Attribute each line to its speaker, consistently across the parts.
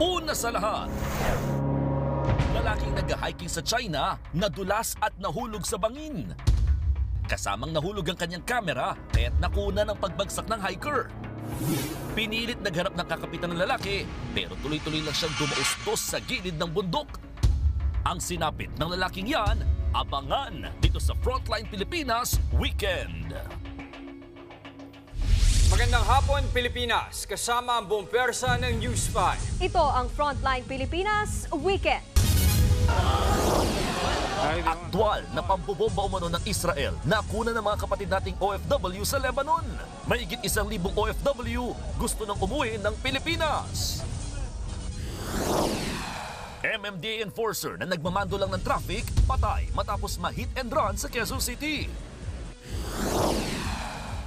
Speaker 1: Una sa lahat, lalaking nag-hiking sa China, nadulas at nahulog sa bangin. Kasamang nahulog ang kanyang kamera kaya't nakuna ng pagbagsak ng hiker. Pinilit nagharap ng kakapitan ng lalaki pero tuloy-tuloy lang siyang dumaustos sa gilid ng bundok. Ang sinapit ng lalaking yan, abangan dito sa Frontline Pilipinas Weekend.
Speaker 2: Magandang hapon, Pilipinas. Kasama ang buong pwersa ng News 5.
Speaker 3: Ito ang Frontline Pilipinas Weekend.
Speaker 1: Aktwal na pambobomba umano ng Israel nakuna ng mga kapatid nating OFW sa Lebanon. Mahigit 1,000 OFW gusto nang umuwi ng Pilipinas. MMDA enforcer na nagmamando lang ng traffic, patay matapos ma-hit and run sa Quezon City.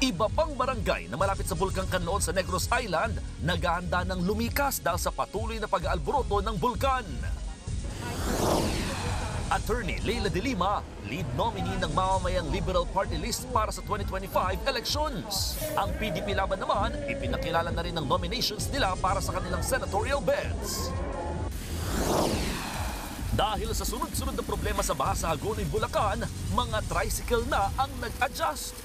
Speaker 1: Iba pang barangay na malapit sa Bulkang Kanloon sa Negros Island, naghahanda ng lumikas dahil sa patuloy na pag-aalboroto ng bulkan. Attorney Leila De Lima, lead nominee ng mamamayang Liberal Party List para sa 2025 elections. Ang PDP Laban naman, ipinakilala na rin ang nominations nila para sa kanilang senatorial beds. Dahil sa sunod-sunod na problema sa baha sa Hagonoy, Bulacan, mga tricycle na ang nag-adjust.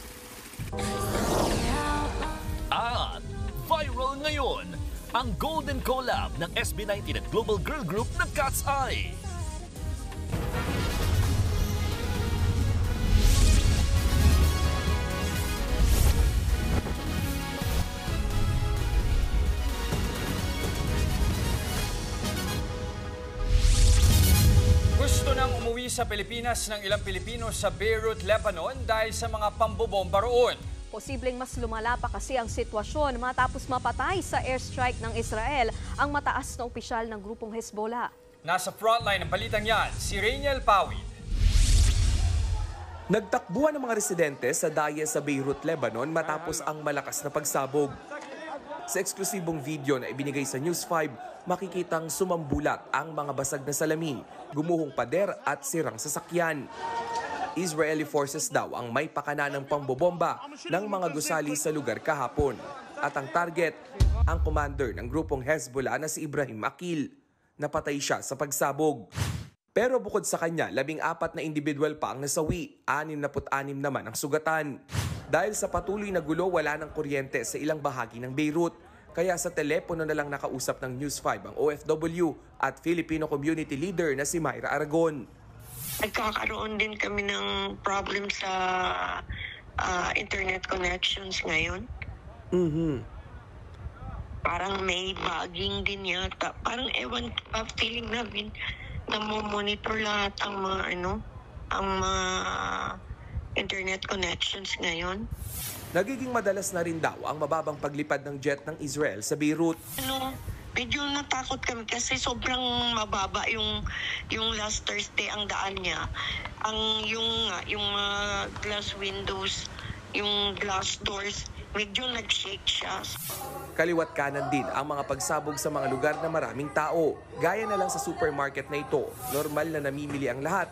Speaker 1: At viral ngayon, ang Golden Collab ng SB19 at Global Girl Group ng Cat's Eye.
Speaker 2: Gusto nang umuwi sa Pilipinas ng ilang Pilipino sa Beirut, Lebanon dahil sa mga pambobomba roon.
Speaker 3: Posibleng mas lumala pa kasi ang sitwasyon matapos mapatay sa airstrike ng Israel ang mataas na opisyal ng grupong Hezbollah.
Speaker 2: Nasa frontline ng balitang yan, si Rainiel Pawid.
Speaker 4: Nagtakbuhan ng mga residente sa daya sa Beirut, Lebanon matapos ang malakas na pagsabog. Sa eksklusibong video na ibinigay sa News 5, makikitang sumambulat ang mga basag na salamin, gumuhong pader at sirang sasakyan. Israeli forces daw ang may pakana ng pambobomba ng mga gusali sa lugar kahapon. At ang target, ang commander ng grupong Hezbollah na si Ibrahim Akil. Napatay siya sa pagsabog. Pero bukod sa kanya, 14 na individual pa ang nasawi, 66 naman ang sugatan. Dahil sa patuloy na gulo, wala ng kuryente sa ilang bahagi ng Beirut. Kaya sa telepono na lang nakausap ng News 5 ang OFW at Filipino community leader na si Myra Aragon.
Speaker 5: Nagkakaroon din kami ng problem sa internet connections ngayon. Parang may bugging din yata. Parang ewan, feeling namin na monitor lahat ang mga ang mga internet connections ngayon.
Speaker 4: Nagiging madalas na rin daw ang mababang paglipad ng jet ng Israel sa Beirut.
Speaker 5: Medyo natakot kami kasi sobrang mababa yung last Thursday ang daan niya. Yung glass windows, yung glass doors, medyo nag-shake siya.
Speaker 4: Kaliwat kanan din ang mga pagsabog sa mga lugar na maraming tao. Gaya na lang sa supermarket na ito, normal na namimili ang lahat.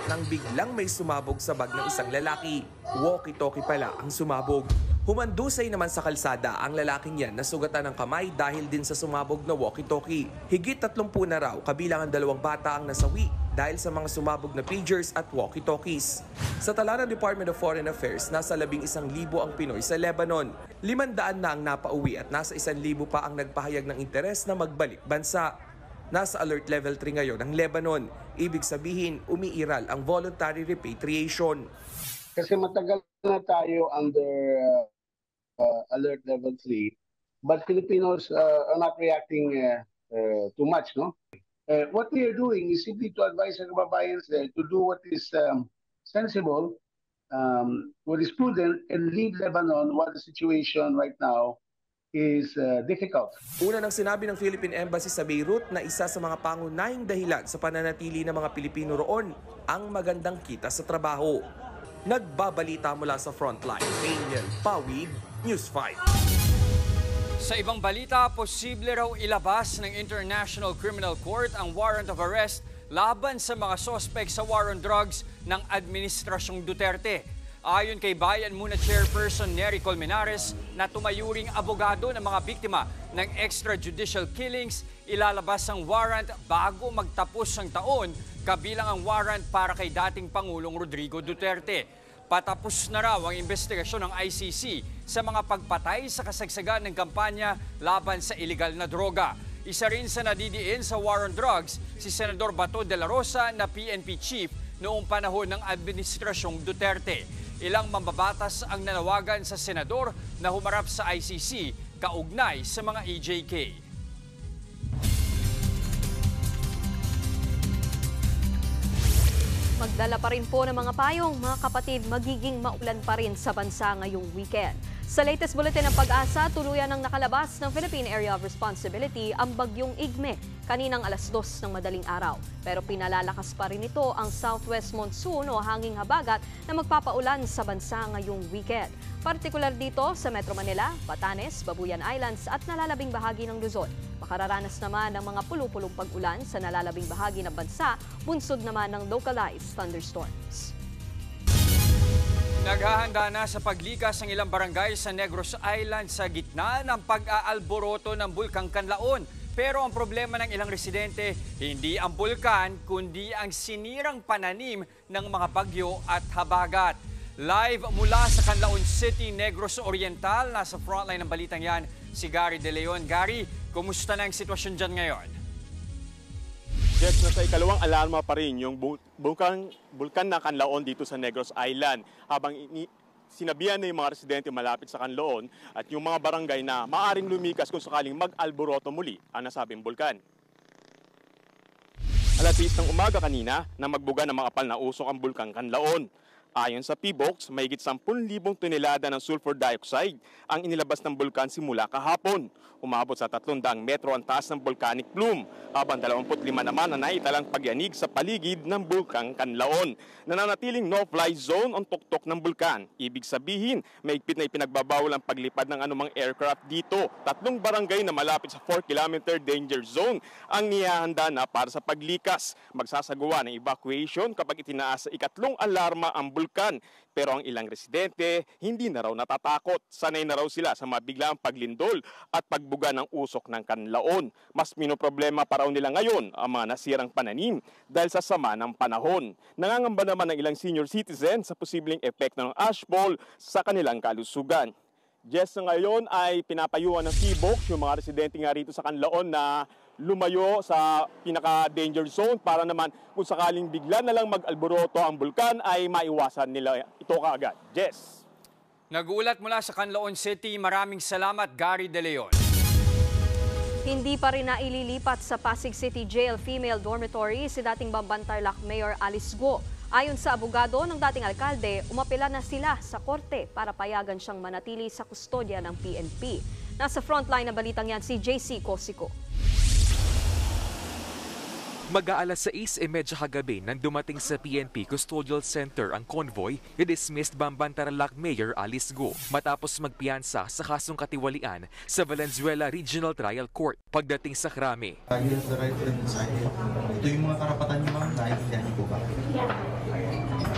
Speaker 4: Nang biglang may sumabog sa bag ng isang lalaki, walkie-talkie pala ang sumabog. Humandusay naman sa kalsada ang lalaking yan na sugatan ng kamay dahil din sa sumabog na walkie-talkie. Higit 30 na raw kabilang ang 2 bata ang nasawi dahil sa mga sumabog na pagers at walkie-talkies. Sa tala ng Department of Foreign Affairs, nasa 11,000 ang Pinoy sa Lebanon. 500 na ang napauwi at nasa 1,000 pa ang nagpahayag ng interes na magbalik bansa. Nasa alert level 3 ngayon ang Lebanon. Ibig sabihin, umiiral ang voluntary repatriation.
Speaker 6: Kasi matagal na tayo under alert level 3, but Filipinos are not reacting too much, no? What we are doing is simply to advise our kababayans there to do what is sensible, what is prudent, and leave Lebanon while the situation right now is difficult.
Speaker 4: Una nang sinabi ng Philippine Embassy sa Beirut na isa sa mga pangunahing dahilan sa pananatili ng mga Pilipino roon ang magandang kita sa trabaho. Nagbabalita mula sa Frontline, Rainiel Pawid, News 5.
Speaker 2: Sa ibang balita, posible raw ilabas ng International Criminal Court ang warrant of arrest laban sa mga sospek sa war on drugs ng Administrasyong Duterte. Ayon kay Bayan Muna Chairperson Nery Colmenares na tumayuring abogado ng mga biktima ng extrajudicial killings, ilalabas ang warrant bago magtapos ang taon, kabilang ang warrant para kay dating Pangulong Rodrigo Duterte. Patapos na raw ang investigasyon ng ICC sa mga pagpatay sa kasagsagan ng kampanya laban sa iligal na droga. Isa rin sa nadidiin sa war on drugs si Senador Bato de la Rosa na PNP chief noong panahon ng Administrasyong Duterte. Ilang mambabatas ang nanawagan sa senador na humarap sa ICC kaugnay sa mga EJK.
Speaker 3: Magdala pa rin po ng mga payong, mga kapatid, magiging maulan pa rin sa bansa ngayong weekend. Sa latest bulletin ng Pag-asa, tuluyan ng nakalabas ng Philippine Area of Responsibility ang bagyong Igme kaninang alas 2 ng madaling araw. Pero pinalalakas pa rin ito ang southwest monsoon o hanging habagat na magpapaulan sa bansa ngayong weekend. Partikular dito sa Metro Manila, Batanes, Babuyan Islands at nalalabing bahagi ng Luzon. Makararanas naman ng mga pulu-pulong pag-ulan sa nalalabing bahagi ng bansa, bunsod naman ng localized thunderstorms.
Speaker 2: Naghahanda na sa paglikas ng ilang barangay sa Negros Island sa gitna ng pag-aalboroto ng Bulkang Kanlaon. Pero ang problema ng ilang residente, hindi ang bulkan kundi ang sinirang pananim ng mga bagyo at habagat. Live mula sa Canlaon City, Negros Oriental, nasa frontline ng balitang yan, si Gary De Leon. Gary, kumusta na ang sitwasyon dyan ngayon?
Speaker 7: Yes, nasa ikalawang alarma pa rin yung bulkan na Canlaon dito sa Negros Island. Habang sinabihan na yung mga residente malapit sa Canlaon at yung mga barangay na maaring lumikas kung sakaling mag-alboroto muli ang nasabing bulkan. Alas 6 ng umaga kanina na magbuga ng mga apal na usok ang bulkang Canlaon. Ayon sa PBOX, mahigit 10,000 tonelada ng sulfur dioxide ang inilabas ng bulkan simula kahapon. Umabot sa 300 metro ang taas ng volcanic plume, habang 25 naman na naitalang pagyanig sa paligid ng bulkang Canlaon. Nananatiling no-fly zone ang tuktok ng bulkan. Ibig sabihin, mahigpit na ipinagbabawal ang paglipad ng anumang aircraft dito. 3 barangay na malapit sa 4-kilometer danger zone ang nihahanda na para sa paglikas. Magsasagawa ng evacuation kapag itinaas sa ikatlong alarma ang bulkan. Pero ang ilang residente, hindi na raw natatakot. Sanay na raw sila sa mabiglang paglindol at pagbuga ng usok ng Canlaon. Mas minoproblema pa raw nila ngayon ang mga nasirang pananim dahil sa sama ng panahon. Nangangamba naman ng ilang senior citizen sa posibleng epekto ng ashfall sa kanilang kalusugan. Yes, ngayon ay pinapayuhan ng PBOX yung mga residente nga rito sa Canlaon na lumayo sa pinaka-danger zone para naman kung sakaling bigla na lang mag-alboroto ang bulkan ay maiwasan nila ito kaagad. Jess.
Speaker 2: Nagulat mula sa Canlaon City, maraming salamat Gary De Leon.
Speaker 3: Hindi pa rin naililipat sa Pasig City Jail Female Dormitory si dating Bambantarlac Mayor Alice Guo. Ayon sa abogado ng dating alkalde, umapela na sila sa korte para payagan siyang manatili sa kustodya ng PNP. Nasa frontline na balitang yan si JC Cosico.
Speaker 8: Mag-aalas 6:30 kagabi nang dumating sa PNP Custodial Center ang convoy ni dismissed Bambantarlac Mayor Alice Guo matapos magpiyansa sa kasong katiwalian sa Valenzuela Regional Trial Court. Pagdating sa krami,
Speaker 9: ito yung mga karapatan niyo, ma'am, naiintindihan niyo po ba?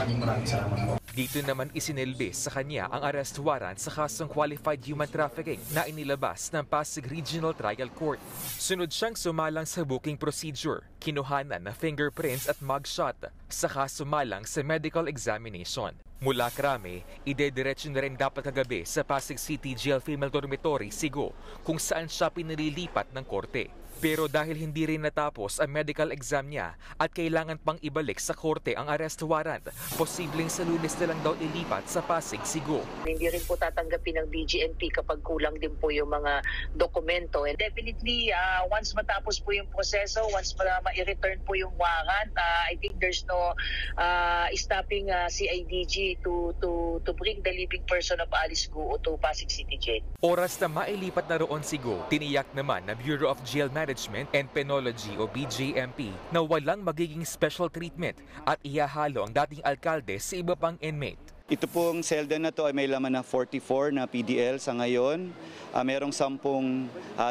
Speaker 9: Maraming salamat po.
Speaker 8: Dito naman isinilbis sa kanya ang arrest warrant sa kasong qualified human trafficking na inilabas ng Pasig Regional Trial Court. Sunod siyang sumalang sa booking procedure, kinuhanan na fingerprints at mugshot, saka sumalang sa medical examination. Mula krami, idediretso na rin dapat kagabi sa Pasig City Jail Female Dormitory, Sigo, kung saan siya pinililipat ng korte. Pero dahil hindi rin natapos ang medical exam niya at kailangan pang ibalik sa korte ang arrest warrant, posibleng sa Lunes na lang daw ilipat sa Pasig, Sigo.
Speaker 10: Hindi rin po tatanggapin ng DGNP kapag kulang din po yung mga dokumento. And definitely, once matapos po yung proseso, once ma-return po yung warrant, I think there's no stopping CIDG to bring the living person of Alice Guo to Pasig City Jail.
Speaker 8: Oras na mailipat na roon, Sigo, tiniyak naman na Bureau of Jail Management and Penology o BJMP na walang magiging special treatment at ihahalo ang dating alkalde sa iba pang inmate.
Speaker 11: Ito pong selda na to ay may laman na 44 na PDL sa ngayon. Merong 10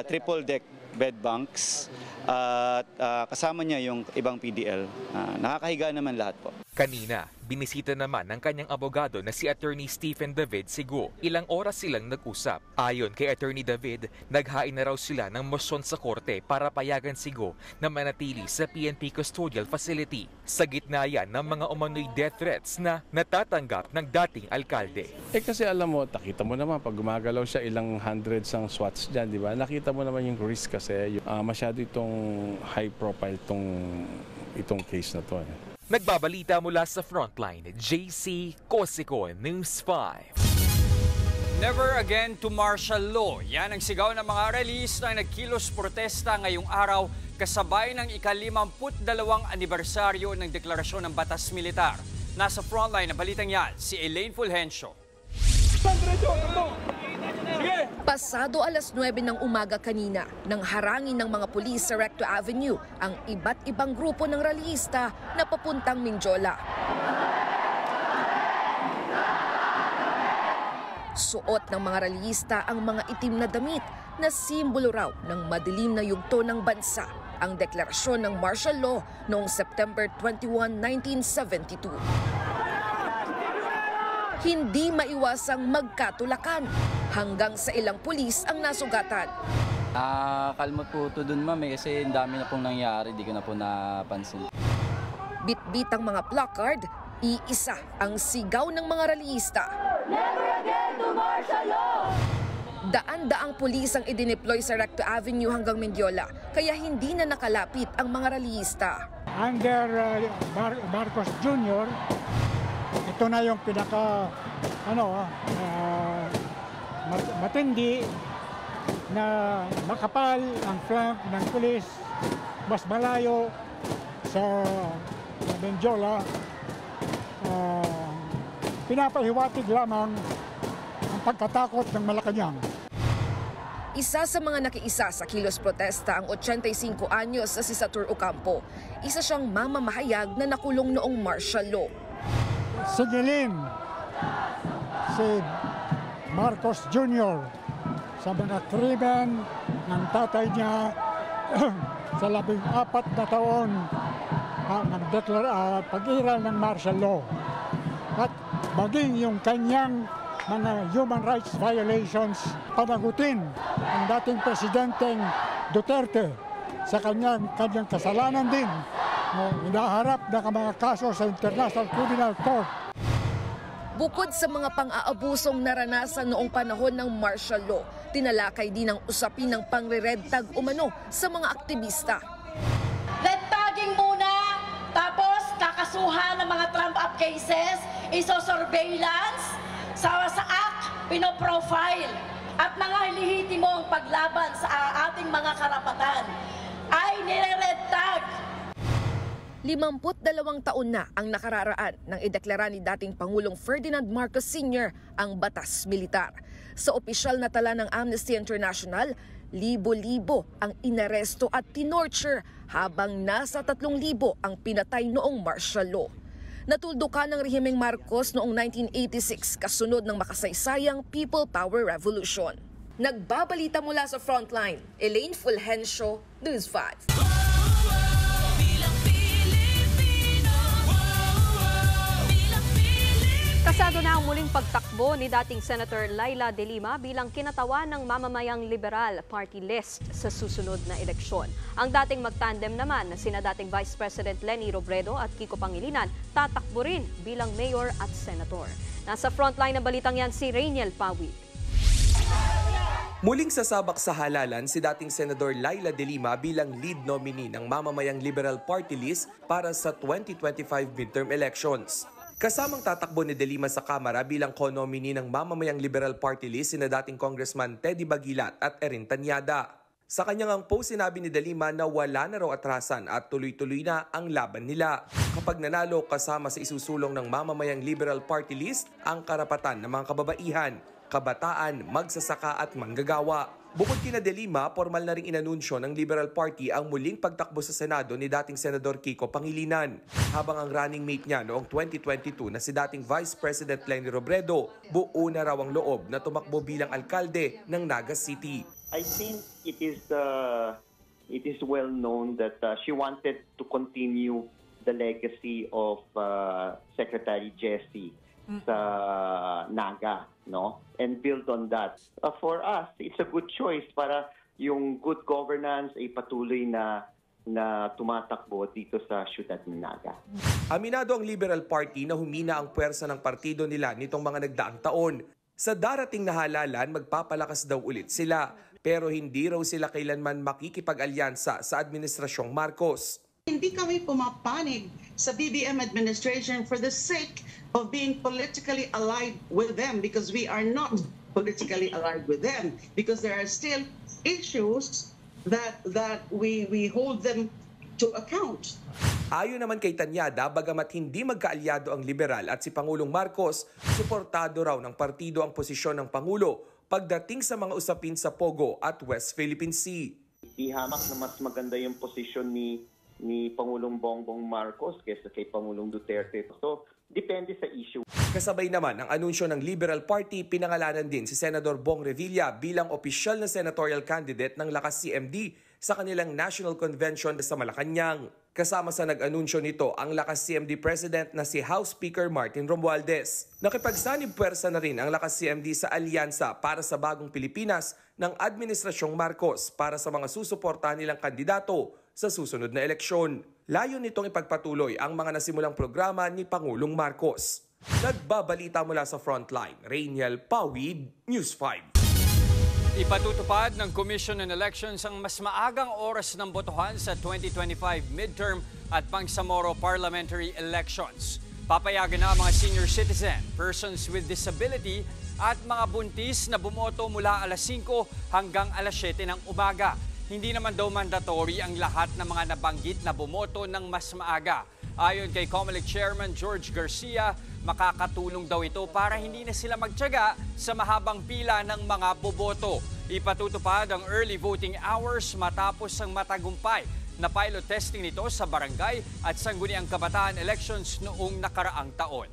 Speaker 11: triple deck bed bunks at kasama niya yung ibang PDL. Nakakahiga naman lahat po.
Speaker 8: Kanina, binisita naman ng kanyang abogado na si Attorney Stephen David Sigo. Ilang oras silang nag-usap. Ayon kay Attorney David, naghain na raw sila ng mosyon sa korte para payagan Sigo na manatili sa PNP Custodial Facility. Sa gitna yan ng mga umano'y death threats na natatanggap ng dating alkalde.
Speaker 12: Kasi alam mo, nakita mo naman pag gumagalaw siya ilang hundreds ang SWATs dyan, di ba? Nakita mo naman yung risk kasi masyado itong high profile itong case na to.
Speaker 8: Nagbabalita mula sa Frontline, JC Cosico, News 5.
Speaker 2: Never again to martial law. Yan ang sigaw ng mga release na nagkilos protesta ngayong araw kasabay ng ika-52 anibersaryo ng deklarasyon ng batas militar. Nasa Frontline na balitang yan, si Elaine Fulgencio.
Speaker 13: Pasado alas 9 ng umaga kanina, nang harangin ng mga pulis sa Recto Avenue ang iba't ibang grupo ng rallyista na papuntang Mindiola. Suot ng mga rallyista ang mga itim na damit na simbolo raw ng madilim na yugto ng bansa, ang deklarasyon ng martial law noong September 21, 1972. Hindi maiwasang magkatulakan hanggang sa ilang pulis ang nasugatan.
Speaker 14: Kalmot po ito dun, ma'am, kasi ang dami na pong nangyari, di ko na po napansin.
Speaker 13: Bit-bit ang mga placard, iisa ang sigaw ng mga rallyista. Never again to martial law! Daan-daang pulis ang idineploy sa Recto Avenue hanggang Mindiola, kaya hindi na nakalapit ang mga rallyista.
Speaker 15: Under Marcos Jr., ito na yung pinaka matindi na makapal ang flank ng pulis, mas malayo sa Mindiola. Pinapahiwatig lamang ang pagkatakot ng Malacanang.
Speaker 13: Isa sa mga nakiisa sa kilos protesta ang 85 anyos na si Satur Ocampo. Isa siyang mamamahayag na nakulong noong martial law.
Speaker 15: Sigilin si Marcos Jr. sa mga krimen ng tatay niya sa 14 na taon ng pag-iral ng martial law. At maging yung kanyang mga human rights violations, panagutin ang dating Presidenteng Duterte sa kanyang kasalanan din. Hinaharap na mga kaso sa International Criminal Court.
Speaker 13: Bukod sa mga pang-aabusong naranasan noong panahon ng martial law, tinalakay din ang usapin ng pangre-redtag umano sa mga aktivista.
Speaker 16: Red tagging muna, tapos kakasuhan ng mga trump-up cases, iso-surveillance, sa act, pinoprofile, at mga lehitimo ang paglaban sa ating mga karapatan ay nire-red tag.
Speaker 13: 52 taon na ang nakararaan nang ideklara ni dating Pangulong Ferdinand Marcos Sr. ang batas militar. Sa opisyal na tala ng Amnesty International, libo-libo ang inaresto at tinorture habang nasa 3,000 ang pinatay noong martial law. Natuldukan ng rehimeng Marcos noong 1986 kasunod ng makasaysayang People Power Revolution. Nagbabalita mula sa Frontline, Elaine Fulgencio, News 5.
Speaker 3: Kasado na ang muling pagtakbo ni dating Senator Laila De Lima bilang kinatawan ng Mamamayang Liberal Party List sa susunod na eleksyon. Ang dating magtandem naman na sina dating Vice President Leni Robredo at Kiko Pangilinan tatakbo rin bilang mayor at senator. Nasa frontline ng balitang yan si Rainiel Pawit.
Speaker 4: Muling sasabak sa halalan si dating Senador Laila De Lima bilang lead nominee ng Mamamayang Liberal Party List para sa 2025 midterm elections. Kasamang tatakbo ni De Lima sa Kamara bilang co-nominee ng Mamamayang Liberal Party List sina dating Congressman Teddy Bagilat at Erin Tanyada. Sa kanyang post, sinabi ni De Lima na wala na raw atrasan at tuloy-tuloy na ang laban nila. Kapag nanalo kasama sa isusulong ng Mamamayang Liberal Party List ang karapatan ng mga kababaihan, kabataan, magsasaka at manggagawa. Bukod kina De Lima, formal na ring inanunsyo ng Liberal Party ang muling pagtakbo sa Senado ni dating Senador Kiko Pangilinan. Habang ang running mate niya noong 2022 na si dating Vice President Leni Robredo, buo na raw ang loob na tumakbo bilang alkalde ng Naga City.
Speaker 17: I think it is well known that she wanted to continue the legacy of Secretary Jessie sa Naga, no? And build on that. For us, it's a good choice para yung good governance ay patuloy na tumatakbo dito sa siyudad ng Naga.
Speaker 4: Aminado ang Liberal Party na humina ang puwersa ng partido nila nitong mga nagdaang taon. Sa darating na halalan, magpapalakas daw ulit sila. Pero hindi raw sila kailanman makikipag-alyansa sa Administrasyong Marcos.
Speaker 18: Hindi kami pumapanig sa BBM administration for the sake of being politically allied with them, because we are not politically allied with them, because there are still issues that we hold them to account.
Speaker 4: Ayon naman kay Tanyada, bagamat hindi magkaalyado ang liberal at si Pangulong Marcos, suportado raw ng partido ang posisyon ng Pangulo pagdating sa mga usapin sa Pogo at West Philippine Sea.
Speaker 17: Ihamak na mas maganda yung posisyon ni Pangulong Bongbong Marcos kaysa kay Pangulong Duterte. So, depende sa issue.
Speaker 4: Kasabay naman ang anunsyo ng Liberal Party, pinangalanan din si Senador Bong Revilla bilang opisyal na senatorial candidate ng Lakas CMD sa kanilang National Convention sa Malacanang. Kasama sa nag-anunsyo nito ang Lakas CMD President na si House Speaker Martin Romualdez. Nakipagsanib puwersa na rin ang Lakas CMD sa alyansa para sa bagong Pilipinas ng Administrasyong Marcos para sa mga susuportahan nilang kandidato sa susunod na eleksyon. Layo nitong ipagpatuloy ang mga nasimulang programa ni Pangulong Marcos. Nagbabalita mula sa Frontline, Rainiel Pawid, News 5.
Speaker 2: Ipatutupad ng Commission on Elections ang mas maagang oras ng botohan sa 2025 midterm at pangsamoro parliamentary elections. Papayagan na ang mga senior citizen, persons with disability at mga buntis na bumoto mula alas 5 hanggang alas 7 ng umaga. Hindi naman daw mandatory ang lahat ng mga nabanggit na bumoto ng mas maaga. Ayon kay COMELEC Chairman George Garcia, makakatulong daw ito para hindi na sila magtiyaga sa mahabang pila ng mga boboto. Ipatutupad ang early voting hours matapos ang matagumpay na pilot testing nito sa barangay at sangguniang kabataan elections noong nakaraang taon.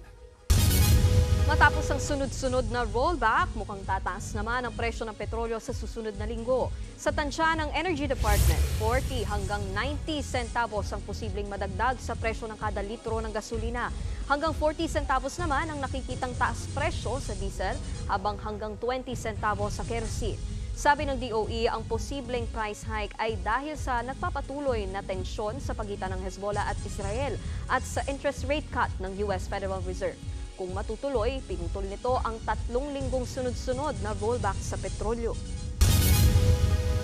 Speaker 3: Matapos ang sunod-sunod na rollback, mukhang tataas naman ang presyo ng petrolyo sa susunod na linggo. Sa tansya ng Energy Department, 40 hanggang 90 centavos ang posibleng madagdag sa presyo ng kada litro ng gasolina. Hanggang 40 centavos naman ang nakikitang taas presyo sa diesel, habang hanggang 20 centavos sa kerosene. Sabi ng DOE, ang posibleng price hike ay dahil sa nagpapatuloy na tensyon sa pagitan ng Hezbollah at Israel at sa interest rate cut ng US Federal Reserve. Kung matutuloy, pinutol nito ang 3 linggong sunod-sunod na rollback sa petrolyo.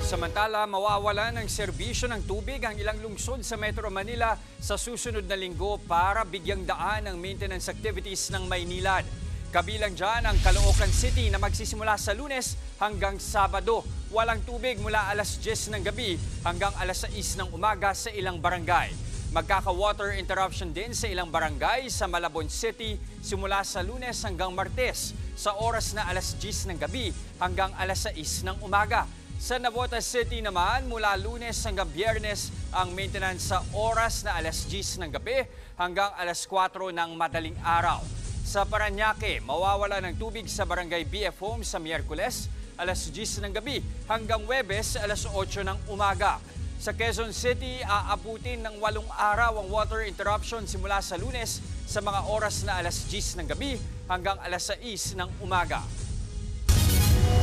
Speaker 2: Samantala, mawawala ng serbisyo ng tubig ang ilang lungsod sa Metro Manila sa susunod na linggo para bigyang daan ang maintenance activities ng Maynilad. Kabilang dyan ang Caloocan City na magsisimula sa Lunes hanggang Sabado. Walang tubig mula alas 10 ng gabi hanggang alas 6 ng umaga sa ilang barangay. Magkaka-water interruption din sa ilang barangay sa Malabon City simula sa Lunes hanggang Martes sa oras na alas 10 ng gabi hanggang alas 6 ng umaga. Sa Navotas City naman mula Lunes hanggang Biyernes ang maintenance sa oras na alas 10 ng gabi hanggang alas 4 ng madaling araw. Sa Parañaque, mawawala ng tubig sa barangay BF Home sa Miyerkules, alas 10 ng gabi hanggang Huwebes, alas 8 ng umaga. Sa Quezon City, aabutin ng 8 araw ang water interruption simula sa Lunes sa mga oras na alas 10 ng gabi hanggang alas 6 ng umaga.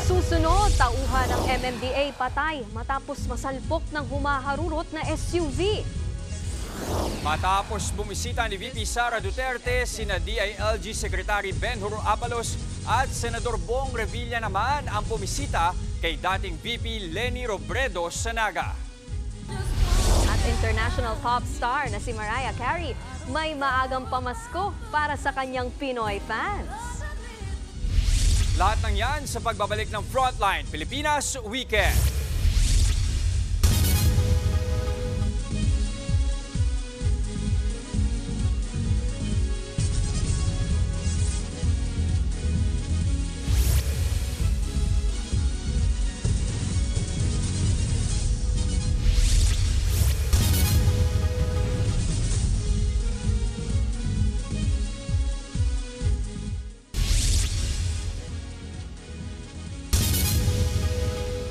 Speaker 3: Susunod, tauhan ng MMDA patay matapos masalpok ng humaharurot na SUV.
Speaker 2: Matapos bumisita ni VP Sara Duterte, sina DILG Secretary Benhur Abalos at Senador Bong Revilla naman ang bumisita kay dating VP Leni Robredo sa Naga.
Speaker 3: At international pop star na si Mariah Carey may maagang pamasko para sa kanyang Pinoy fans.
Speaker 2: Lahat ng yan sa pagbabalik ng Frontline Pilipinas Weekend.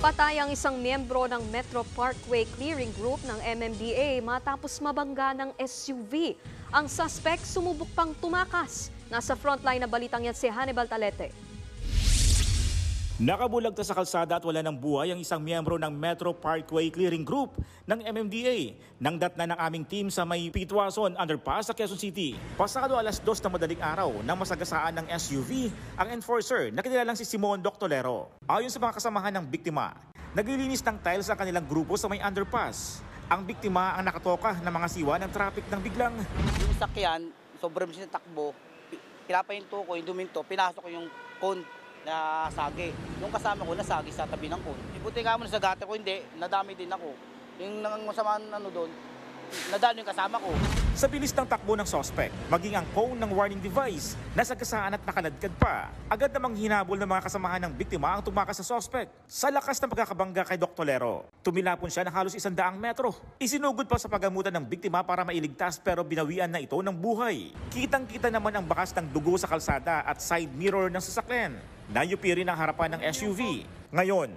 Speaker 3: Patay ang isang miyembro ng Metro Parkway Clearing Group ng MMDA matapos mabangga ng SUV. Ang suspect sumubok pang tumakas. Nasa frontline na balitang yan si Hannibal Talete.
Speaker 19: Nakabulagta sa kalsada at wala ng buhay ang isang miyembro ng Metro Parkway Clearing Group ng MMDA. Nang datna ng aming team sa may Pitwason Underpass sa Quezon City. Pasado alas 2 ng madaling araw nang masagasaan ng SUV ang enforcer na kinilalang si Simon Doctolero. Ayon sa mga kasamahan ng biktima, naglilinis ng tiles ang kanilang grupo sa may underpass. Ang biktima ang nakatoka ng mga siwa ng traffic nang biglang
Speaker 20: yung sakyan, sobrang bilis na takbo, pinapahinto ko yung duminto, pinasok ko yung cone na sagi. Yung kasama ko nasagi sa tabi ng cone. Ibuti nga mo sa gata ko, hindi, nadami din ako. Yung masama doon, nadali yung kasama ko.
Speaker 19: Sa bilis ng takbo ng suspect, maging ang cone ng warning device, nasagasaan at nakaladkad pa. Agad namang hinabol ng mga kasamahan ng biktima ang tumakas sa suspect. Sa lakas ng pagkakabangga kay Doctolero, tumilapon siya ng halos 100 metro. Isinugod pa sa pagamutan ng biktima para mailigtas pero binawian na ito ng buhay. Kitang-kita naman ang bakas ng dugo sa kalsada at side mirror ng sasakyan. Nayupi rin ang harapan ng SUV. Ngayon,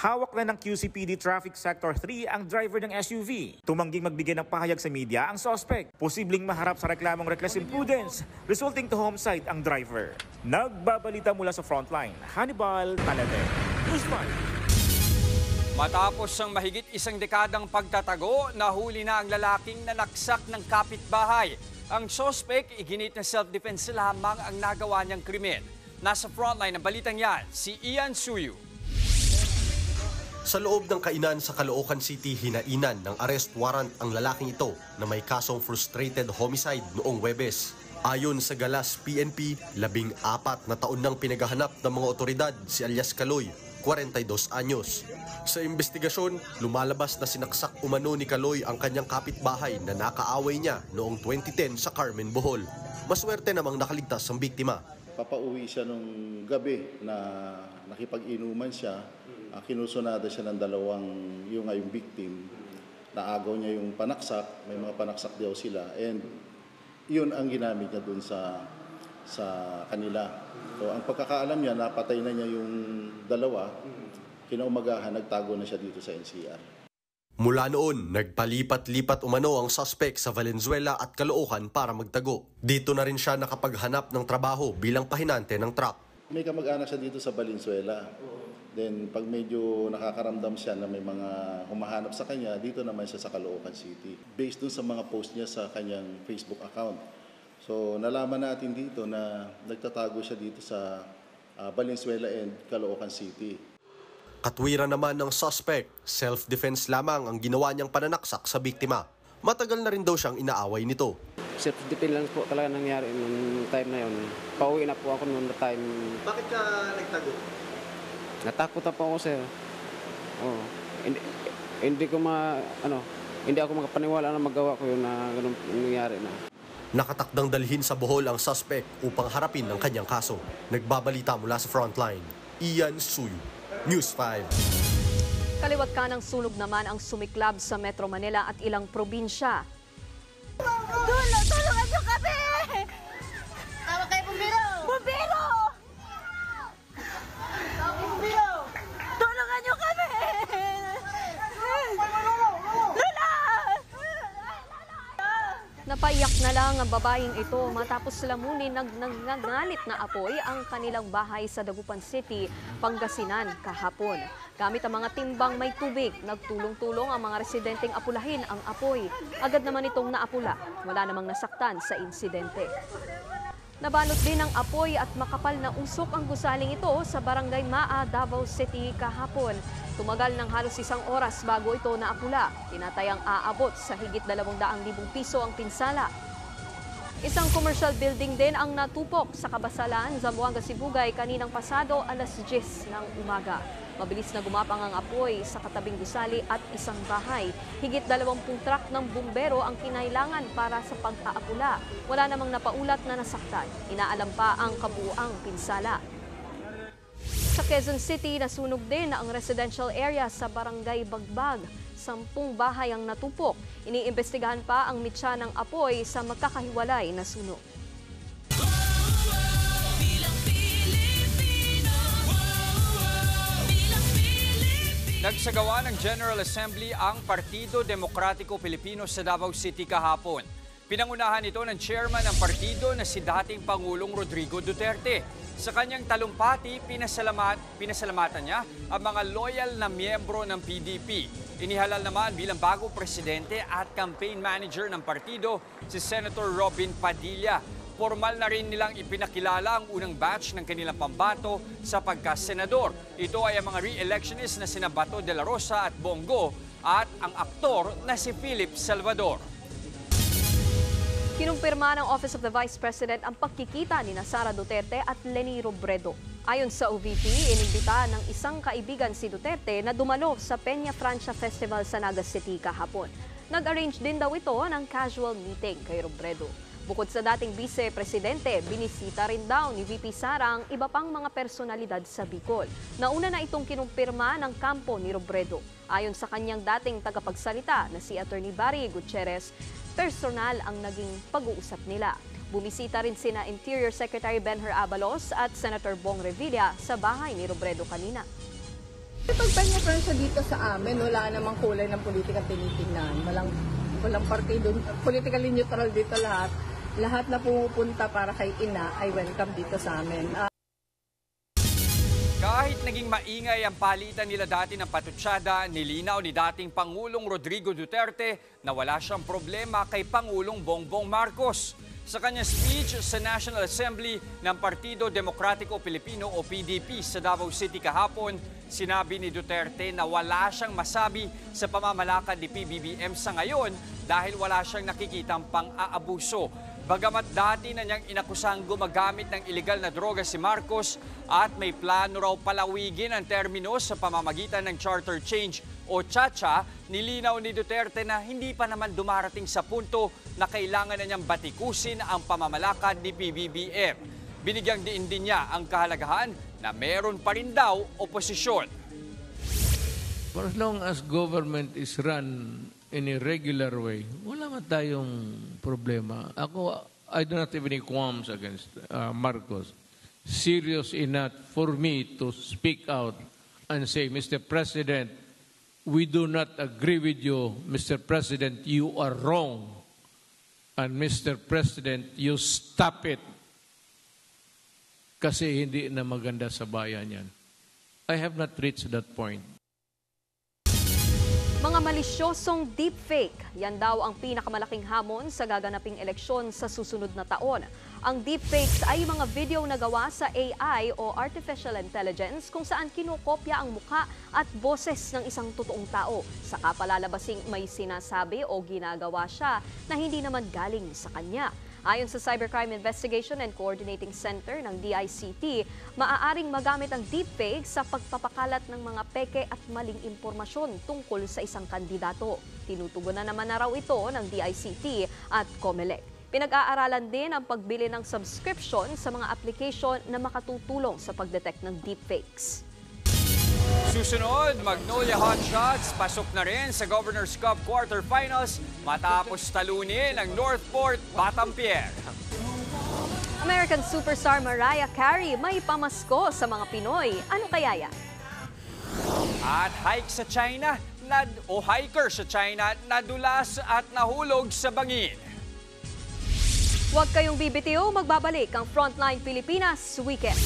Speaker 19: hawak na ng QCPD Traffic Sector 3 ang driver ng SUV. Tumangging magbigay ng pahayag sa media ang suspect. Posibleng maharap sa reklamong reckless imprudence, resulting to homicide ang driver. Nagbabalita mula sa frontline, Hannibal Talete, News 5.
Speaker 2: Matapos ang mahigit isang dekadang pagtatago, nahuli na ang lalaking nanaksak ng kapitbahay. Ang suspect, iginit na self-defense lamang ang nagawa niyang krimen. Nasa frontline ng balitang yan, si Ian Suyu.
Speaker 21: Sa loob ng kainan sa Caloocan City, hinainan ng arrest warrant ang lalaking ito na may kasong frustrated homicide noong Huwebes. Ayon sa Galas PNP, 14 na taon nang pinaghahanap ng mga otoridad si alias Kaloy, 42 anyos. Sa investigasyon, lumalabas na sinaksak umano ni Kaloy ang kanyang kapitbahay na nakaaway niya noong 2010 sa Carmen, Bohol. Maswerte namang nakaligtas ang biktima.
Speaker 22: Papauwi siya nung gabi na nakipag-inuman siya. Kinusunada siya ng yung victim. Naagaw niya yung panaksak. May mga panaksak daw sila. And yun ang ginamit niya dun sa kanila. So ang pagkakaalam niya, napatay na niya yung dalawa. Kinaumagahan, nagtago na siya dito sa NCR.
Speaker 21: Mula noon, nagpalipat-lipat umano ang suspect sa Valenzuela at Caloocan para magtago. Dito na rin siya nakapaghanap ng trabaho bilang pahinante ng truck.
Speaker 22: May kamag-anak siya dito sa Valenzuela. Then pag medyo nakakaramdam siya na may mga humahanap sa kanya, dito naman siya sa Caloocan City. Based dun sa mga post niya sa kanyang Facebook account. So nalaman natin dito na nagtatago siya dito sa Valenzuela and Caloocan City.
Speaker 21: Katwiran naman ng suspect, self-defense lamang ang ginawa niyang pananaksak sa biktima. Matagal na rin daw siyang inaaway nito.
Speaker 23: Self-defense lang po talaga nangyari noong time na yun. Pauwi na po ako noong time.
Speaker 21: Bakit ka nagtago?
Speaker 23: Natakot na po ako, sir. Oh, hindi ako makapaniwala na magawa ko yun na ganun nangyari na.
Speaker 21: Nakatakdang dalhin sa Bohol ang suspect upang harapin ang kanyang kaso. Nagbabalita mula sa frontline, Ian Suyu, News 5.
Speaker 3: Kaliwat kanang sunog naman ang sumiklab sa Metro Manila at ilang probinsya.
Speaker 24: Tulungan niyo kami! Tawag kayo, bumbiro! Bumbiro! Bumbiro! Tulungan niyo kami! Lola!
Speaker 3: Napaiyak na lang ang babaeng ito matapos lamunin nagngangalit na apoy ang kanilang bahay sa Dagupan City, Pangasinan kahapon. Gamit ang mga timbang may tubig, nagtulong-tulong ang mga residenteng apulahin ang apoy. Agad naman itong naapula. Wala namang nasaktan sa insidente. Nabalot din ng apoy at makapal na usok ang gusaling ito sa Barangay Maa, Davao City kahapon. Tumagal ng halos 1 oras bago ito naapula. Tinatayang aabot sa higit 200,000 piso ang pinsala. Isang commercial building din ang natupok sa Kabasalan, Zamboanga, Sibugay kaninang pasado alas 10 ng umaga. Mabilis na gumapang ang apoy sa katabing gusali at isang bahay. Higit 20 truck ng bumbero ang kinailangan para sa pag-aapula. Wala namang napaulat na nasaktan. Inaalam pa ang kabuuang pinsala. Sa Quezon City, nasunog din ang residential area sa Barangay Bagbag. 10 bahay ang natupok. Iniimbestigahan pa ang mitya ng apoy sa magkakahiwalay na sunog.
Speaker 2: Nagsagawa ng General Assembly ang Partido Demokratiko Pilipino sa Davao City kahapon. Pinangunahan ito ng chairman ng partido na si dating Pangulong Rodrigo Duterte. Sa kanyang talumpati, pinasalamatan niya ang mga loyal na miyembro ng PDP. Inihalal naman bilang bagong presidente at campaign manager ng partido si Senator Robin Padilla. Formal na rin nilang ipinakilala ang unang batch ng kanilang pambato sa pagkasenador. Ito ay ang mga re-electionist na sina Bato de la Rosa at Bongo at ang aktor na si Philip Salvador.
Speaker 3: Kinumpirma ng Office of the Vice President ang pagkikita ni Sara Duterte at Leni Robredo. Ayon sa OVP, inimbita ng isang kaibigan si Duterte na dumalo sa Peña Francia Festival sa Naga City kahapon. Nag-arrange din daw ito ng casual meeting kay Robredo. Bukod sa dating vice-presidente, binisita rin daw ni VP Sara ang iba pang mga personalidad sa Bicol. Nauna na itong kinumpirma ng kampo ni Robredo. Ayon sa kanyang dating tagapagsalita na si Attorney Barry Gutierrez, personal ang naging pag-uusap nila. Bumisita rin sina Interior Secretary Benher Abalos at Senator Bong Revilla sa bahay ni Robredo kanina.
Speaker 1: Pagpanya Francia dito sa amin, wala namang kulay ng politika tinitingnan. Walang partido, politically neutral dito lahat. Lahat na pumupunta para kay ina ay welcome dito sa amin.
Speaker 2: Kahit naging maingay ang palitan nila dati ng patutsada, nilinaw ni dating Pangulong Rodrigo Duterte na wala siyang problema kay Pangulong Bongbong Marcos. Sa kanyang speech sa National Assembly ng Partido Demokratiko Pilipino o PDP sa Davao City kahapon, sinabi ni Duterte na wala siyang masabi sa pamamalakad ni PBBM sa ngayon dahil wala siyang nakikitang pang-aabuso. Bagamat dati na niyang inakusang gumagamit ng ilegal na droga si Marcos at may plano raw palawigin ang termino sa pamamagitan ng charter change o CHA-CHA, nilinaw ni Duterte na hindi pa naman dumarating sa punto na kailangan na niyang batikusin ang pamamalakad ni PBBM. Binigyang diin din niya ang kahalagahan na meron pa rin daw oposisyon.
Speaker 5: For as long as government is run in a regular way, wala man tayong problema. I do not have any qualms against Marcos. Serious enough for me to speak out and say, Mr. President, we do not agree with you. Mr. President, you are wrong. And Mr. President, you stop it. Kasi hindi na maganda sa bayan yan. I have not reached that point.
Speaker 3: Mga malisyosong deepfake, yan daw ang pinakamalaking hamon sa gaganaping eleksyon sa susunod na taon. Ang deepfakes ay mga video na gawa sa AI o Artificial Intelligence kung saan kinokopya ang mukha at boses ng isang totoong tao. Saka palalabasing may sinasabi o ginagawa siya na hindi naman galing sa kanya. Ayon sa Cybercrime Investigation and Coordinating Center ng DICT, maaaring magamit ang deepfake sa pagpapakalat ng mga peke at maling impormasyon tungkol sa isang kandidato. Tinutugunan naman na raw ito ng DICT at COMELEC. Pinag-aaralan din ang pagbili ng subscription sa mga application na makatutulong sa pagdetect ng deepfakes.
Speaker 2: Susunod, Magnolia Hotshots pasok na rin sa Governor's Cup quarterfinals matapos talunin ang Northport Batampier.
Speaker 3: American superstar Mariah Carey may pamasko sa mga Pinoy. Ano kaya yan?
Speaker 2: At hiker sa China nadulas at nahulog sa bangin.
Speaker 3: Huwag kayong bibitiw, magbabalik ang Frontline Pilipinas Weekend.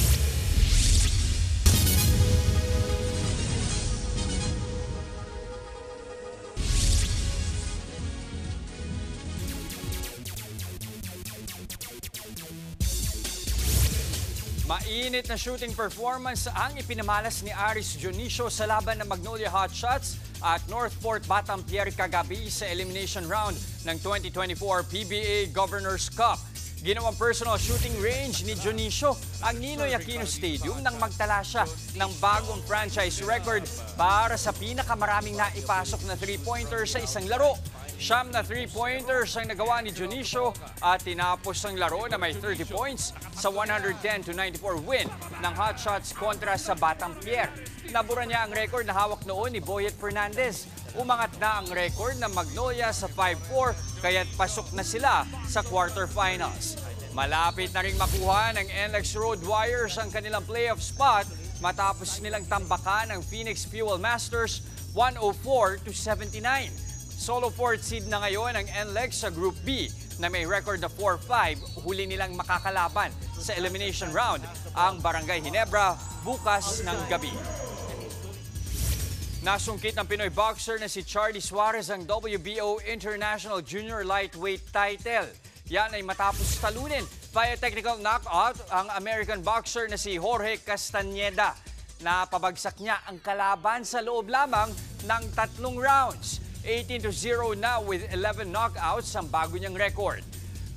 Speaker 2: Mainit na shooting performance ang ipinamalas ni Aris Dionisio sa laban ng Magnolia Hotshots at Northport Batampier kagabi sa elimination round ng 2024 PBA Governor's Cup. Ginawang personal shooting range ni Dionisio ang Ninoy Aquino Stadium nang magtala siya ng bagong franchise record para sa pinakamaraming naipasok na 3-pointer sa isang laro. 9 na 3-pointers ang nagawa ni Dionisio at tinapos ang laro na may 30 points sa 110-94 win ng Hotshots kontra sa Batampier. Nabura niya ang record na hawak noon ni Boyet Fernandez. Umangat na ang record ng Magnolia sa 5-4 kaya't pasok na sila sa quarterfinals. Malapit na ring makuha ng NLEX Road Warriors ang kanilang playoff spot matapos nilang tambakan ang Phoenix Fuel Masters 104-79. Solo 4th seed na ngayon ang NLEX sa Group B na may record na 4-5. Huli nilang makakalaban sa elimination round ang Barangay Ginebra bukas ng gabi. Nasungkit ng Pinoy boxer na si Charlie Suarez ang WBO International Junior Lightweight title. Yan ay matapos talunin via technical knockout ang American boxer na si Jorge Castañeda. Napabagsak niya ang kalaban sa loob lamang ng 3 rounds. 18-0 na with 11 knockouts ang bago niyang record.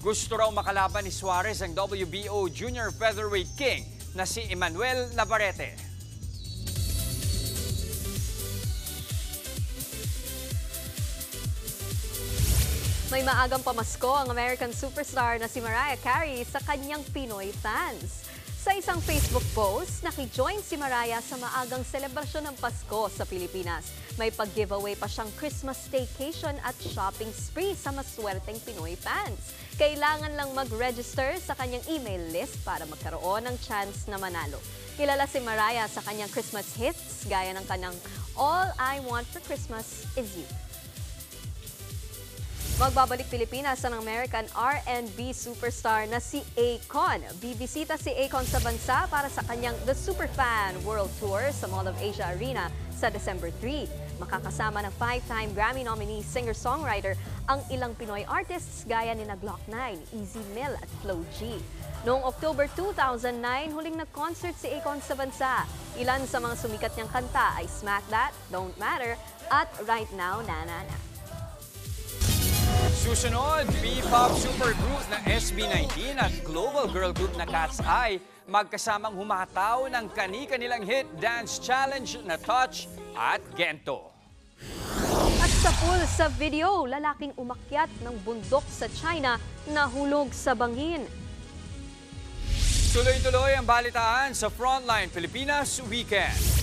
Speaker 2: Gusto raw makalaban ni Suarez ang WBO Junior Featherweight King na si Emmanuel Navarrete.
Speaker 3: May maagang pamasko ang American superstar na si Mariah Carey sa kanyang Pinoy fans. Sa isang Facebook post, naki-join si Mariah sa maagang selebrasyon ng Pasko sa Pilipinas. May pag-giveaway pa siyang Christmas staycation at shopping spree sa maswerteng Pinoy fans. Kailangan lang mag-register sa kanyang email list para magkaroon ng chance na manalo. Kilala si Mariah sa kanyang Christmas hits gaya ng kanyang All I Want for Christmas Is You. Magbabalik Pilipinas ang American R&B superstar na si Akon. Bibisita si Akon sa bansa para sa kanyang The Superfan World Tour sa Mall of Asia Arena sa December 3. Makakasama ng 5-time Grammy nominee singer-songwriter ang ilang Pinoy artists gaya ni Glock 9, Easy Mill at Flo G. Noong October 2009, huling nag-concert si Akon sa bansa. Ilan sa mga sumikat niyang kanta ay Smack That, Don't Matter at Right Now, Na Na Na.
Speaker 2: Susunod, P-pop supergroup na SB19 at global girl group na Cat's Eye magkasamang humataw ng kani-kanilang hit dance challenge na Touch at Gento.
Speaker 3: At sa pool sa video, lalaking umakyat ng bundok sa China nahulog sa bangin.
Speaker 2: Tuloy-tuloy ang balitaan sa Frontline Pilipinas Weekend.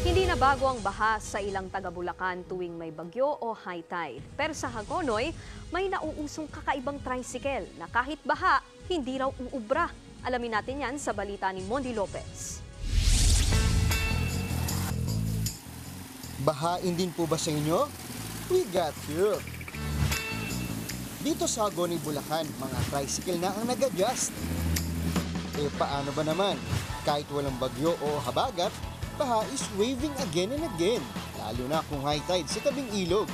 Speaker 3: Hindi na bago ang baha sa ilang taga-Bulacan tuwing may bagyo o high tide. Pero sa Hagonoy, may nauusong kakaibang tricycle na kahit baha, hindi raw uubra. Alamin natin yan sa balita ni Mondi Lopez.
Speaker 6: Bahain din po ba sa inyo? We got you! Dito sa Hagonoy, Bulacan, mga tricycle na ang nag-adjust. Paano ba naman? Kahit walang bagyo o habagat, baha is waving again and again, lalo na kung high tide sa tabing ilog.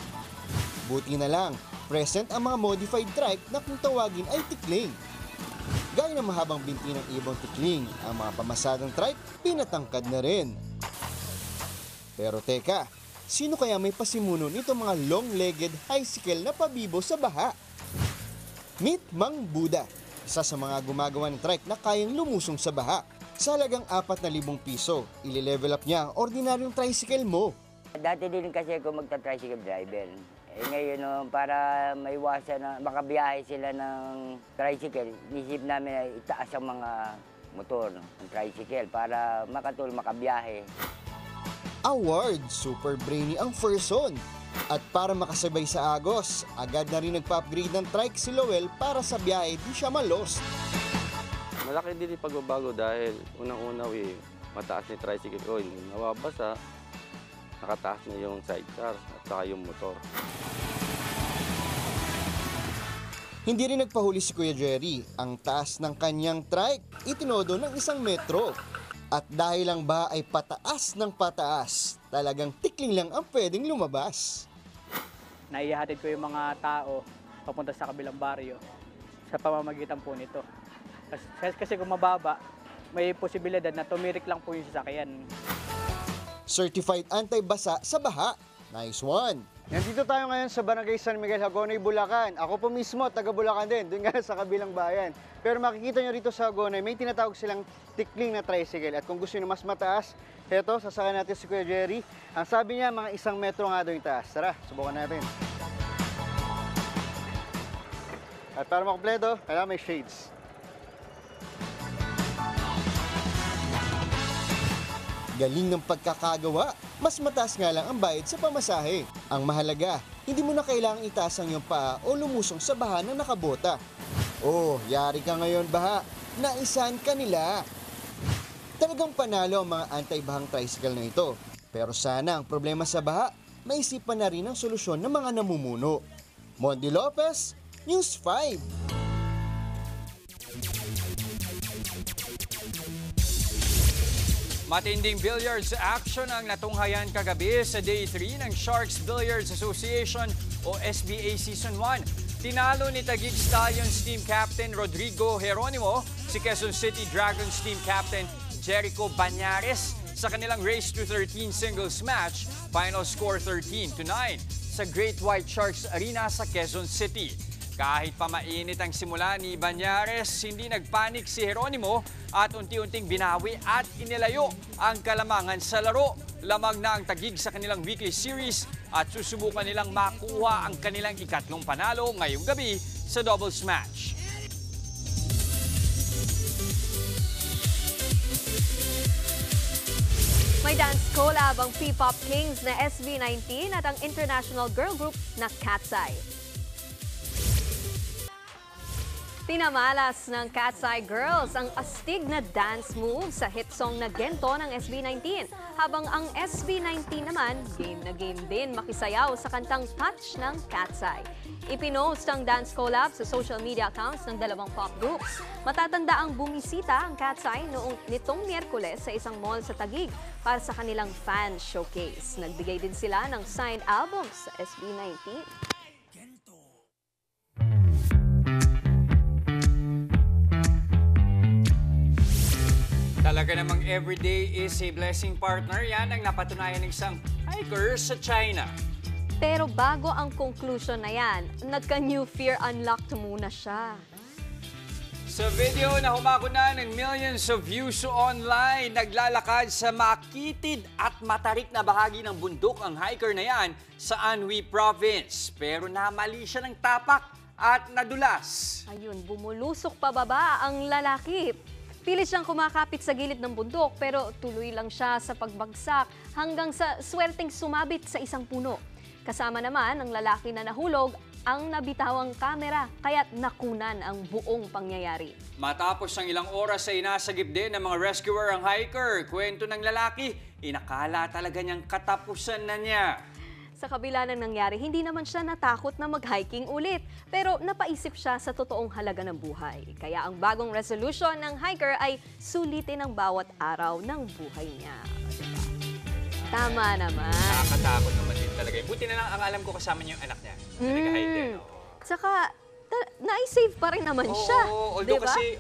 Speaker 6: Buti na lang, present ang mga modified trike na kung tawagin ay tikling. Gaya ng mahabang binti ng ibang tikling, ang mga pamasadang trike pinatangkad na rin. Pero teka, sino kaya may pasimuno nito mga long-legged bicycle na pabibo sa baha? Meet Mang Buda, isa sa mga gumagawa ng trike na kayang lumusong sa baha. Sa halagang 4,000 piso, ile-level up niya ang ordinaryong tricycle mo.
Speaker 7: Dati din kasi ako magta-tricycle driver. Ngayon, para maiwasan na makabiyahe sila ng tricycle, isip namin na itaas ang mga motor ng tricycle para makatulong makabiyahe.
Speaker 6: Award, super brainy ang person. At para makasabay sa agos, agad na rin nagpa-upgrade ng trike si Lowell para sa biyahe di siya malos.
Speaker 9: Malaki din yung pagbabago dahil unang-una mataas na yung tricycle ko, hindi nawabasa, nakataas na yung sidecar at saka yung motor.
Speaker 6: Hindi rin nagpahuli si Kuya Jerry. Ang taas ng kanyang trike, itinodo ng 1 metro. At dahil ang baha ay pataas ng pataas, talagang tikling lang ang pwedeng lumabas.
Speaker 10: Naihatid ko yung mga tao papunta sa kabilang baryo sa pamamagitan po nito. Kasi kung mababa, may posibilidad na tumirik lang po yung sasakyan.
Speaker 6: Certified anti-basa sa baha. Nice one!
Speaker 25: Nandito tayo ngayon sa Barangay San Miguel, Hagonoy, Bulacan. Ako po mismo, taga Bulacan din, doon nga sa kabilang bayan. Pero makikita nyo rito sa Hagonoy, may tinatawag silang tikling na tricycle. At kung gusto nyo mas mataas, heto, sasakyan natin si Kuya Jerry. Ang sabi niya, mga 1 metro nga daw yung taas. Tara, subukan natin. At para makumpleto, kailangan may shades.
Speaker 6: galing ng pagkakagawa, mas mataas nga lang ang bayad sa pamasahe. Ang mahalaga, hindi mo na kailangang itaas ang iyong paa o lumusong sa baha ng nakabota. Oh, yari ka ngayon baha, naisahan ka nila. Talagang panalo ang mga anti-bahang tricycle na ito. Pero sana ang problema sa baha, maisipan na rin ang solusyon ng mga namumuno. Mondi Lopez, News 5.
Speaker 2: Matinding billiards action ang natunghayan kagabi sa Day 3 ng Sharks Billiards Association o SBA Season 1. Tinalo ni Taguig Stallions Team Captain Rodrigo Geronimo si Quezon City Dragons Team Captain Jericho Banyares sa kanilang race to 13 singles match, final score 13-9 sa Great White Sharks Arena sa Quezon City. Kahit pa mainit ang simula ni Banyares, hindi nagpanik si Geronimo at unti-unting binawi at inilayo ang kalamangan sa laro. Lamang na ang Taguig sa kanilang weekly series at susubukan nilang makuha ang kanilang ikatlong panalo ngayong gabi sa doubles match.
Speaker 3: May dance collab ang P-Pop Kings na SB19 at ang international girl group na Cat's Eye. Pinamalas ng Cat's Eye Girls ang astig na dance move sa hit song na Gento ng SB19. Habang ang SB19 naman, game na game din makisayaw sa kantang Touch ng Cat's Eye. Ipinost ang dance collab sa social media accounts ng dalawang pop groups. Matatanda ang bumisita ang Cat's Eye nitong Miyerkules sa isang mall sa Taguig para sa kanilang fan showcase. Nagbigay din sila ng signed album sa SB19.
Speaker 2: Talaga namang everyday is a blessing, partner. Yan ang napatunayan ng isang hiker sa China.
Speaker 3: Pero bago ang conclusion na yan, nagka-new fear unlocked muna siya.
Speaker 2: Sa video na humako na ng millions of views online, naglalakad sa makitid at matarik na bahagi ng bundok ang hiker na yan sa Anhui Province. Pero namali siya ng tapak at nadulas.
Speaker 3: Ayun, bumulusok pababa ang lalaki. Pilit siyang kumakapit sa gilid ng bundok pero tuloy lang siya sa pagbagsak hanggang sa swerteng sumabit sa isang puno. Kasama naman ang lalaki na nahulog ang nabitawang kamera kaya't nakunan ang buong pangyayari.
Speaker 2: Matapos ang ilang oras ay nasagip din ng mga rescuer ang hiker. Kwento ng lalaki, inakala talaga niyang katapusan na niya.
Speaker 3: Sa kabila ng nangyari, hindi naman siya natakot na mag-hiking ulit. Pero napaisip siya sa totoong halaga ng buhay. Kaya ang bagong resolution ng hiker ay sulitin ang bawat araw ng buhay niya. Diba? Tama naman.
Speaker 2: Nakakatakot naman din talaga. Buti na lang ang alam ko kasama niya yung anak niya. Nag-hiker.
Speaker 3: Tsaka, na-save pa rin naman siya.
Speaker 2: Although
Speaker 3: diba?
Speaker 2: kasi,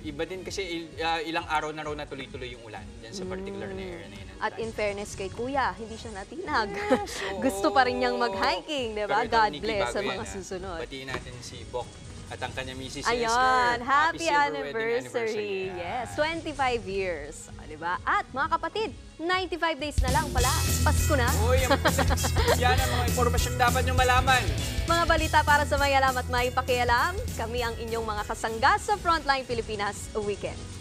Speaker 2: iba din kasi ilang araw na raw na tuloy-tuloy yung ulan. Diyan sa particular na area na yun.
Speaker 3: At in fairness kay Kuya, hindi siya natinag. Gusto pa rin niyang mag-hiking, di ba? God bless sa mga susunod.
Speaker 2: Batiin natin si Bok at ang kanya misis.
Speaker 3: Ayun, happy anniversary. Yes, 25 years. Di ba? At mga kapatid, 95 days na lang pala. Pasko na.
Speaker 2: Uy, yan ang mga impormasyong dapat nyo malaman.
Speaker 3: Mga balita para sa may alam at may pakialam, kami ang inyong mga kasangga sa Frontline Pilipinas Weekend.